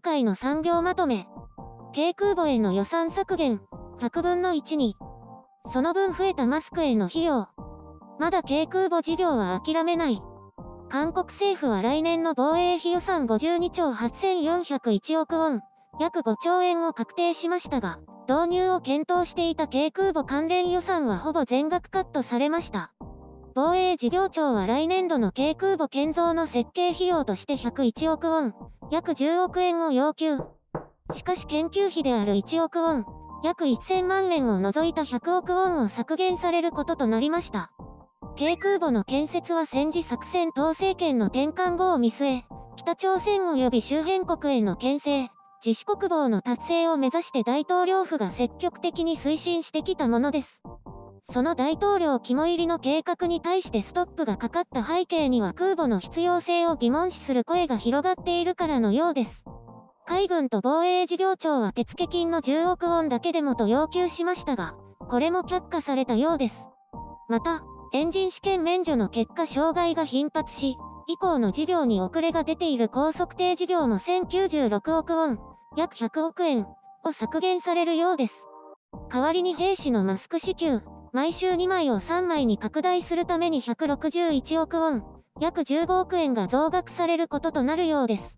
今回の産業まとめ。軽空母への予算削減、100分の1に。その分増えたマスクへの費用。まだ軽空母事業は諦めない。韓国政府は来年の防衛費予算52兆8401億ウォン、約5兆円を確定しましたが、導入を検討していた軽空母関連予算はほぼ全額カットされました。防衛事業庁は来年度の軽空母建造の設計費用として101億ウォン、約10億円を要求。しかし研究費である1億ウォン、約1000万円を除いた100億ウォンを削減されることとなりました。軽空母の建設は戦時作戦統制権の転換後を見据え、北朝鮮及び周辺国への牽制、自主国防の達成を目指して大統領府が積極的に推進してきたものです。その大統領肝入りの計画に対してストップがかかった背景には空母の必要性を疑問視する声が広がっているからのようです。海軍と防衛事業庁は手付金の10億ウォンだけでもと要求しましたが、これも却下されたようです。また、エンジン試験免除の結果障害が頻発し、以降の事業に遅れが出ている高速艇事業も1096億ウォン、約100億円を削減されるようです。代わりに兵士のマスク支給、毎週2枚を3枚に拡大するために161億ウォン、約15億円が増額されることとなるようです。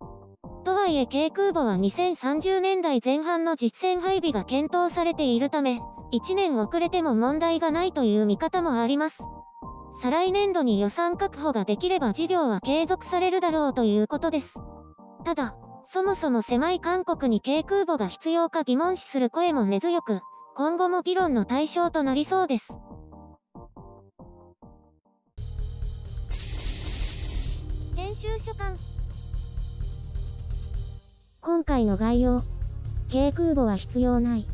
とはいえ軽空母は2030年代前半の実戦配備が検討されているため、1年遅れても問題がないという見方もあります。再来年度に予算確保ができれば事業は継続されるだろうということです。ただ、そもそも狭い韓国に軽空母が必要か疑問視する声も根強く、今後も議論の対象となりそうです。編集所管。今回の概要。軽空母は必要ない。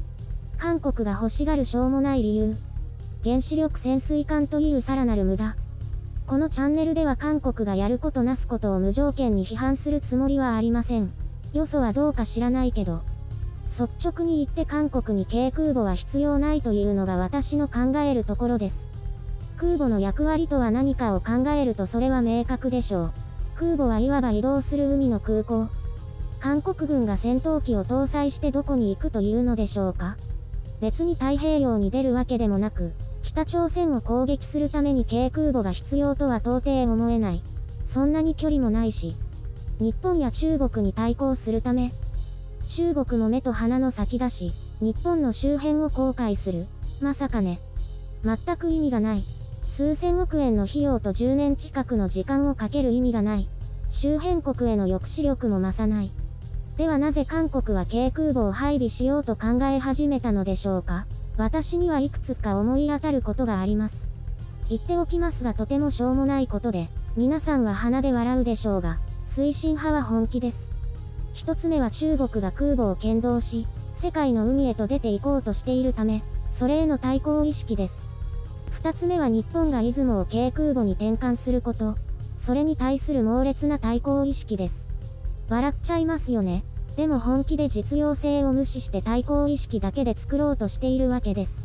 韓国が欲しがるしょうもない理由。原子力潜水艦というさらなる無駄。このチャンネルでは韓国がやることなすことを無条件に批判するつもりはありません。よそはどうか知らないけど。率直に言って韓国に軽空母は必要ないというのが私の考えるところです。空母の役割とは何かを考えるとそれは明確でしょう。空母はいわば移動する海の空港。韓国軍が戦闘機を搭載してどこに行くというのでしょうか。別に太平洋に出るわけでもなく、北朝鮮を攻撃するために軽空母が必要とは到底思えない。そんなに距離もないし。日本や中国に対抗するため。中国も目と鼻の先だし、日本の周辺を航海する。まさかね。全く意味がない。数千億円の費用と10年近くの時間をかける意味がない。周辺国への抑止力も増さない。ではなぜ韓国は軽空母を配備しようと考え始めたのでしょうか。私にはいくつか思い当たることがあります。言っておきますがとてもしょうもないことで、皆さんは鼻で笑うでしょうが、推進派は本気です。一つ目は中国が空母を建造し、世界の海へと出て行こうとしているため、それへの対抗意識です。二つ目は日本が出雲を軽空母に転換すること、それに対する猛烈な対抗意識です。笑っちゃいますよね。でも本気で実用性を無視して対抗意識だけで作ろうとしているわけです。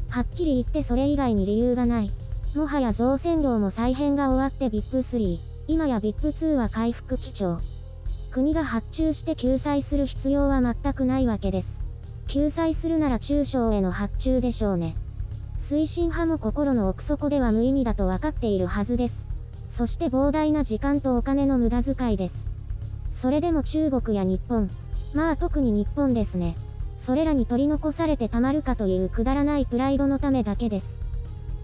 はっきり言ってそれ以外に理由がない。もはや造船業も再編が終わって VIP3、今や VIP2 は回復基調。国が発注して救済する必要は全くないわけです。救済するなら中小への発注でしょうね。推進派も心の奥底では無意味だと分かっているはずです。そして膨大な時間とお金の無駄遣いです。それでも中国や日本、まあ特に日本ですね。それらに取り残されてたまるかというくだらないプライドのためだけです。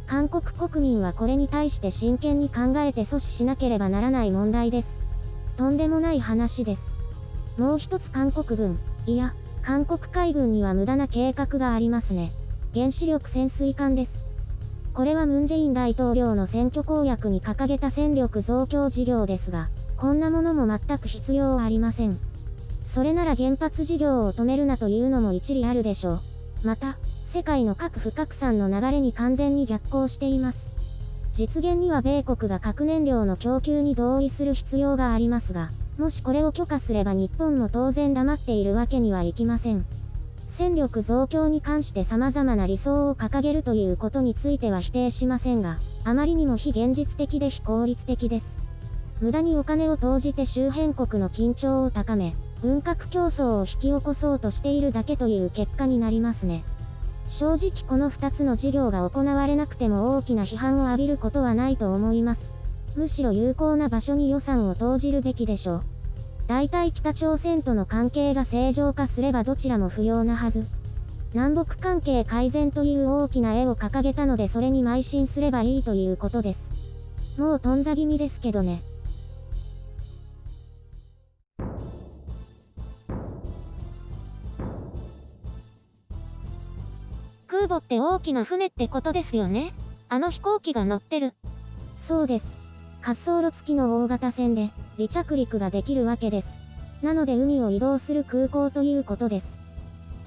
韓国国民はこれに対して真剣に考えて阻止しなければならない問題です。とんでもない話です。もう一つ韓国軍、いや、韓国海軍には無駄な計画がありますね。原子力潜水艦です。これはムン・ジェイン大統領の選挙公約に掲げた戦力増強事業ですが、こんなものも全く必要ありません。それなら原発事業を止めるなというのも一理あるでしょう。また、世界の核不拡散の流れに完全に逆行しています。実現には米国が核燃料の供給に同意する必要がありますが、もしこれを許可すれば日本も当然黙っているわけにはいきません。戦力増強に関して様々な理想を掲げるということについては否定しませんが、あまりにも非現実的で非効率的です。無駄にお金を投じて周辺国の緊張を高め、軍拡競争を引き起こそうとしているだけという結果になりますね。正直この2つの事業が行われなくても大きな批判を浴びることはないと思います。むしろ有効な場所に予算を投じるべきでしょう。大体北朝鮮との関係が正常化すればどちらも不要なはず。南北関係改善という大きな絵を掲げたのでそれに邁進すればいいということです。もう頓挫気味ですけどね。空母って大きな船ってことですよね。あの飛行機が乗ってる。そうです。滑走路付きの大型船で離着陸ができるわけです。なので海を移動する空港ということです。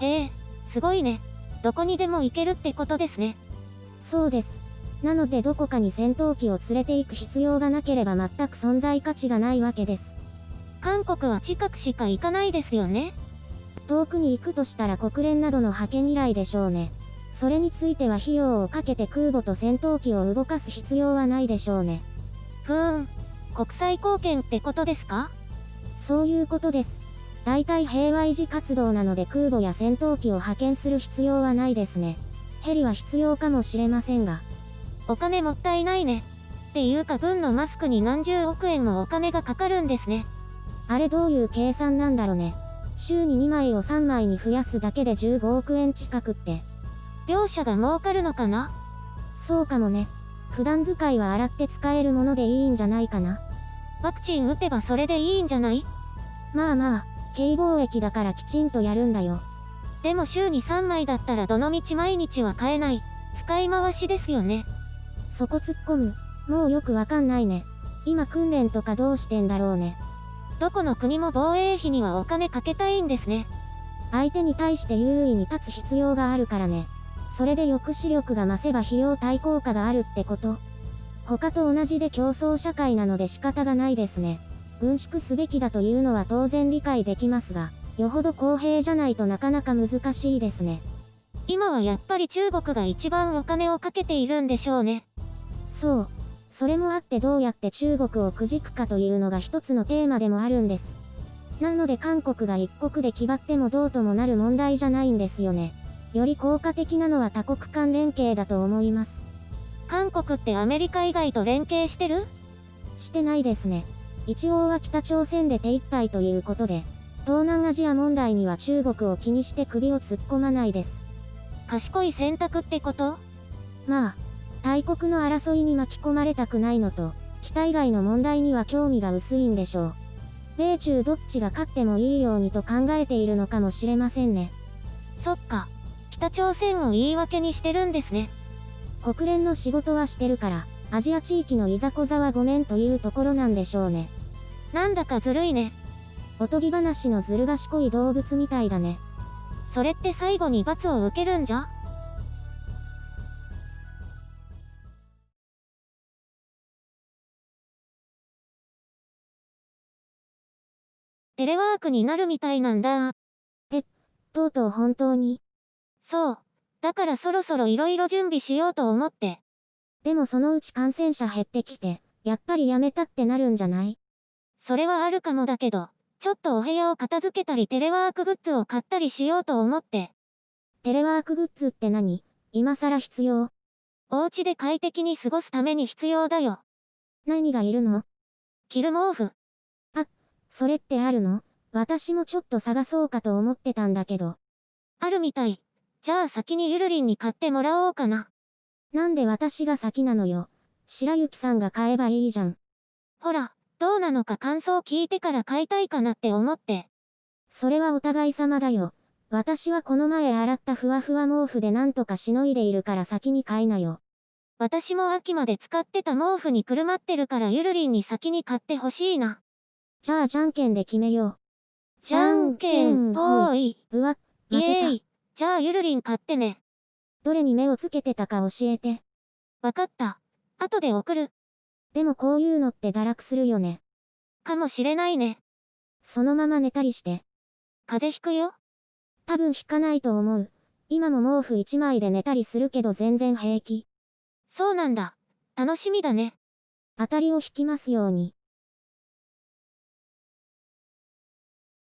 へえ、すごいね。どこにでも行けるってことですね。そうです。なのでどこかに戦闘機を連れて行く必要がなければ全く存在価値がないわけです。韓国は近くしか行かないですよね。遠くに行くとしたら国連などの派遣依頼でしょうね。それについては費用をかけて空母と戦闘機を動かす必要はないでしょうね。国際貢献ってことですか？そういうことです。大体平和維持活動なので空母や戦闘機を派遣する必要はないですね。ヘリは必要かもしれませんが。お金もったいないね。っていうか軍のマスクに何十億円もお金がかかるんですね。あれどういう計算なんだろね。週に2枚を3枚に増やすだけで15億円近くって。両者が儲かるのかな？そうかもね。普段使いは洗って使えるものでいいんじゃないかな。ワクチン打てばそれでいいんじゃない？まあまあ、軽貿易だからきちんとやるんだよ。でも週に3枚だったらどのみち毎日は買えない。使い回しですよね。そこ突っ込む。もうよくわかんないね。今訓練とかどうしてんだろうね。どこの国も防衛費にはお金かけたいんですね。相手に対して優位に立つ必要があるからね。それで抑止力が増せば費用対効果があるってこと。他と同じで競争社会なので仕方がないですね。軍縮すべきだというのは当然理解できますが、よほど公平じゃないとなかなか難しいですね。今はやっぱり中国が一番お金をかけているんでしょうね。そう。それもあってどうやって中国をくじくかというのが一つのテーマでもあるんです。なので韓国が一国で気張ってもどうともなる問題じゃないんですよね。より効果的なのは多国間連携だと思います。韓国ってアメリカ以外と連携してる？してないですね。一応は北朝鮮で手一杯ということで、東南アジア問題には中国を気にして首を突っ込まないです。賢い選択ってこと？まあ、大国の争いに巻き込まれたくないのと、北以外の問題には興味が薄いんでしょう。米中どっちが勝ってもいいようにと考えているのかもしれませんね。そっか。北朝鮮を言い訳にしてるんですね。国連の仕事はしてるから、アジア地域のいざこざはごめんというところなんでしょうね。なんだかずるいね。おとぎ話のずる賢い動物みたいだね。それって最後に罰を受けるんじゃ？テレワークになるみたいなんだ。とうとう本当に。そう。だからそろそろいろいろ準備しようと思って。でもそのうち感染者減ってきて、やっぱりやめたってなるんじゃない？それはあるかもだけど、ちょっとお部屋を片付けたりテレワークグッズを買ったりしようと思って。テレワークグッズって何？今更必要？お家で快適に過ごすために必要だよ。何がいるの？着る毛布。それってあるの？私もちょっと探そうかと思ってたんだけど。あるみたい。じゃあ先にゆるりんに買ってもらおうかな。なんで私が先なのよ。白雪さんが買えばいいじゃん。ほら、どうなのか感想聞いてから買いたいかなって思って。それはお互い様だよ。私はこの前洗ったふわふわ毛布でなんとかしのいでいるから先に買いなよ。私も秋まで使ってた毛布にくるまってるからゆるりんに先に買ってほしいな。じゃあじゃんけんで決めよう。じゃんけんぽい。うわ、イ負けた。エーイ。じゃあゆるりん買ってね。どれに目をつけてたか教えて。わかった。後で送る。でもこういうのって堕落するよね。かもしれないね。そのまま寝たりして。風邪ひくよ。多分ひかないと思う。今も毛布1枚で寝たりするけど全然平気。そうなんだ。楽しみだね。当たりを引きますように。